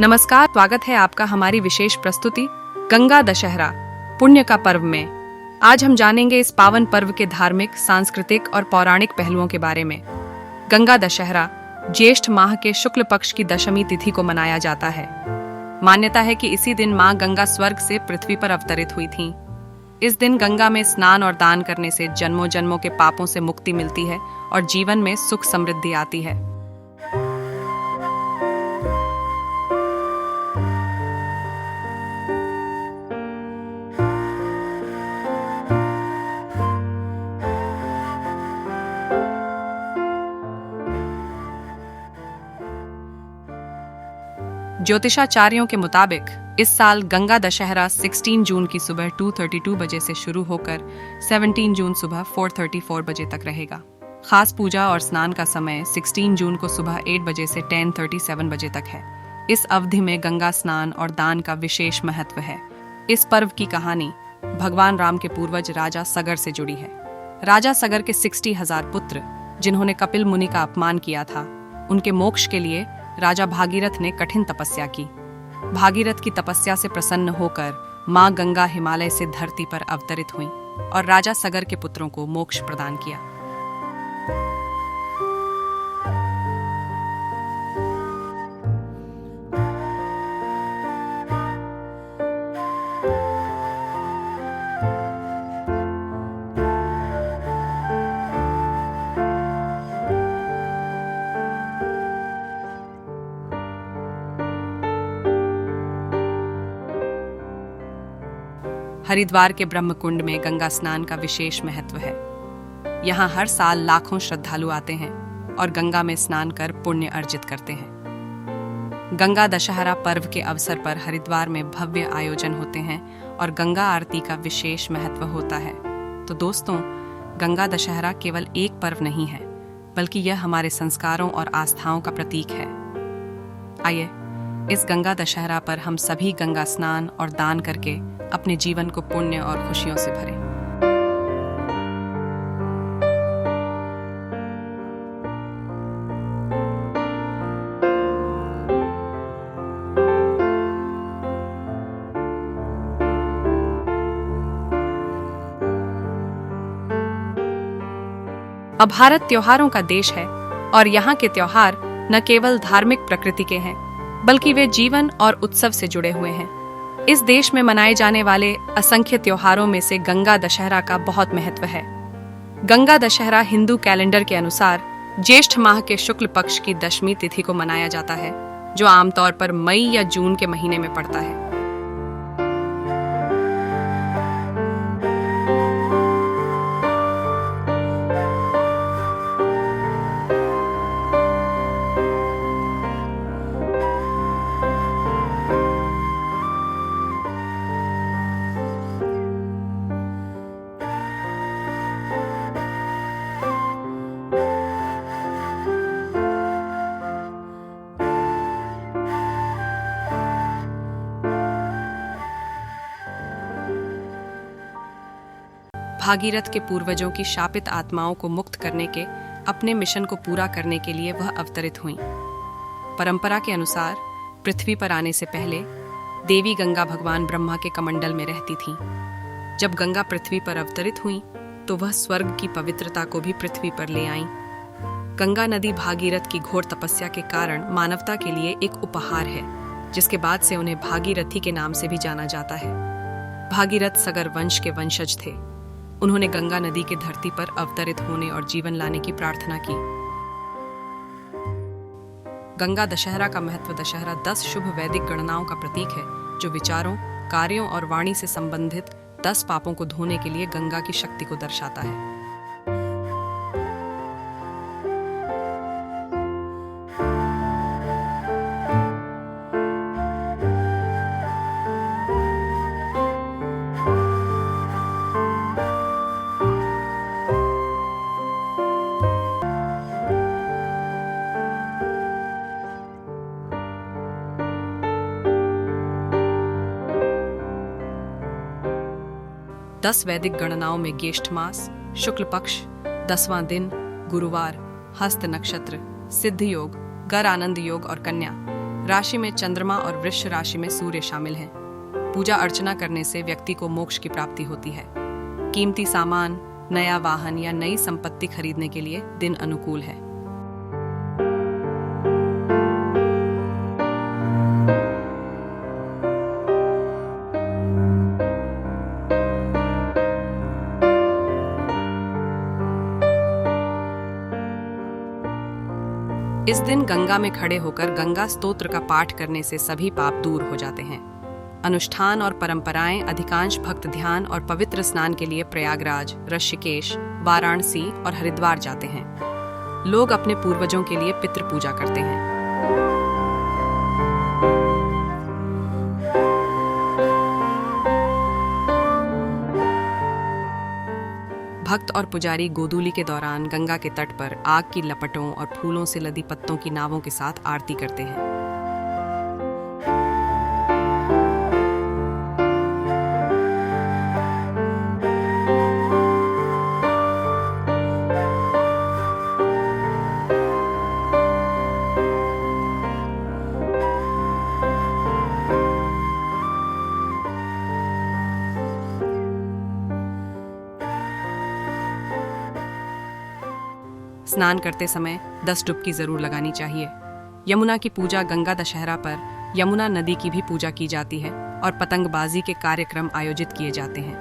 नमस्कार, स्वागत है आपका हमारी विशेष प्रस्तुति गंगा दशहरा पुण्य का पर्व में। आज हम जानेंगे इस पावन पर्व के धार्मिक, सांस्कृतिक और पौराणिक पहलुओं के बारे में। गंगा दशहरा ज्येष्ठ माह के शुक्ल पक्ष की दशमी तिथि को मनाया जाता है। मान्यता है कि इसी दिन मां गंगा स्वर्ग से पृथ्वी पर अवतरित हुई थीं। इस दिन गंगा में स्नान और दान करने से जन्मों जन्मों के पापों से मुक्ति मिलती है और जीवन में सुख समृद्धि आती है। ज्योतिषाचार्यों के मुताबिक इस साल गंगा दशहरा 16 जून की सुबह 2:32 बजे से शुरू होकर 17 जून सुबह 4:34 बजे तक रहेगा। खास पूजा और स्नान का समय 16 जून को सुबह 8 बजे से 10:37 बजे तक है। इस अवधि में गंगा स्नान और दान का विशेष महत्व है। इस पर्व की कहानी भगवान राम के पूर्वज राजा सगर से जुड़ी है। राजा सगर के 60,000 पुत्र, जिन्होंने कपिल मुनि का अपमान किया था, उनके मोक्ष के लिए राजा भागीरथ ने कठिन तपस्या की। भागीरथ की तपस्या से प्रसन्न होकर मां गंगा हिमालय से धरती पर अवतरित हुईं और राजा सगर के पुत्रों को मोक्ष प्रदान किया। हरिद्वार के ब्रह्मकुंड में गंगा स्नान का विशेष महत्व है। यहाँ हर साल लाखों श्रद्धालु आते हैं और गंगा में स्नान कर पुण्य अर्जित करते हैं। गंगा दशहरा पर्व के अवसर पर हरिद्वार में भव्य आयोजन होते हैं और गंगा आरती का विशेष महत्व होता है। तो दोस्तों, गंगा दशहरा केवल एक पर्व नहीं है, बल्कि यह हमारे संस्कारों और आस्थाओं का प्रतीक है। आइए इस गंगा दशहरा पर हम सभी गंगा स्नान और दान करके अपने जीवन को पुण्य और खुशियों से भरें। अब भारत त्योहारों का देश है और यहाँ के त्योहार न केवल धार्मिक प्रकृति के हैं, बल्कि वे जीवन और उत्सव से जुड़े हुए हैं। इस देश में मनाए जाने वाले असंख्य त्योहारों में से गंगा दशहरा का बहुत महत्व है। गंगा दशहरा हिंदू कैलेंडर के अनुसार ज्येष्ठ माह के शुक्ल पक्ष की दशमी तिथि को मनाया जाता है, जो आमतौर पर मई या जून के महीने में पड़ता है। भागीरथ के पूर्वजों की शापित आत्माओं को मुक्त करने के अपने मिशन को पूरा करने के लिए वह अवतरित हुईं। परंपरा के अनुसार पृथ्वी पर आने से पहले देवी गंगा भगवान ब्रह्मा के कमंडल में रहती थीं। जब गंगा पृथ्वी पर अवतरित हुईं, तो वह स्वर्ग की पवित्रता को भी पृथ्वी पर ले आईं। गंगा नदी भागीरथ की घोर तपस्या के कारण मानवता के लिए एक उपहार है, जिसके बाद से उन्हें भागीरथी के नाम से भी जाना जाता है। भागीरथ सगर वंश के वंशज थे। उन्होंने गंगा नदी के धरती पर अवतरित होने और जीवन लाने की प्रार्थना की। गंगा दशहरा का महत्व दशहरा 10 शुभ वैदिक गणनाओं का प्रतीक है, जो विचारों, कार्यों और वाणी से संबंधित 10 पापों को धोने के लिए गंगा की शक्ति को दर्शाता है। दस वैदिक गणनाओं में ज्येष्ठ मास, शुक्ल पक्ष, 10वां दिन, गुरुवार, हस्त नक्षत्र, सिद्ध योग, गर आनंद योग और कन्या, राशि में चंद्रमा और वृश्च राशि में सूर्य शामिल हैं। पूजा अर्चना करने से व्यक्ति को मोक्ष की प्राप्ति होती है। कीमती सामान, नया वाहन या नई संपत्ति खरीदने के लिए दिन अनुकूल है। इस दिन गंगा में खड़े होकर गंगा स्तोत्र का पाठ करने से सभी पाप दूर हो जाते हैं। अनुष्ठान और परंपराएं अधिकांश भक्त ध्यान और पवित्र स्नान के लिए प्रयागराज, ऋषिकेश, वाराणसी और हरिद्वार जाते हैं। लोग अपने पूर्वजों के लिए पितृ पूजा करते हैं। भक्त और पुजारी गोधूली के दौरान गंगा के तट पर आग की लपटों और फूलों से लदी पत्तों की नावों के साथ आरती करते हैं। स्नान करते समय 10 डुबकी जरूर लगानी चाहिए। यमुना की पूजा गंगा दशहरा पर यमुना नदी की भी पूजा की जाती है और पतंगबाजी के कार्यक्रम आयोजित किए जाते हैं।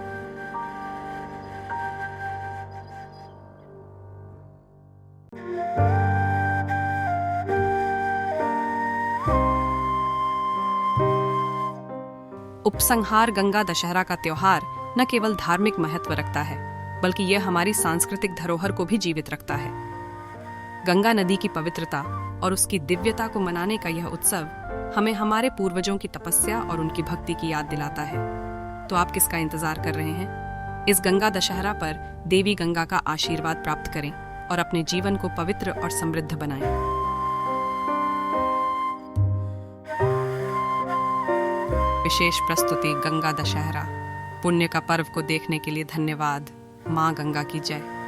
उपसंहार गंगा दशहरा का त्योहार न केवल धार्मिक महत्व रखता है, बल्कि यह हमारी सांस्कृतिक धरोहर को भी जीवित रखता है। गंगा नदी की पवित्रता और उसकी दिव्यता को मनाने का यह उत्सव हमें हमारे पूर्वजों की तपस्या और उनकी भक्ति की याद दिलाता है। तो आप किसका इंतजार कर रहे हैं? इस गंगा दशहरा पर देवी गंगा का आशीर्वाद प्राप्त करें और अपने जीवन को पवित्र और समृद्ध बनाएं। विशेष प्रस्तुति गंगा दशहरा। पुण्य का पर्व को देखने के लिए धन्यवाद। माँ गंगा की जय।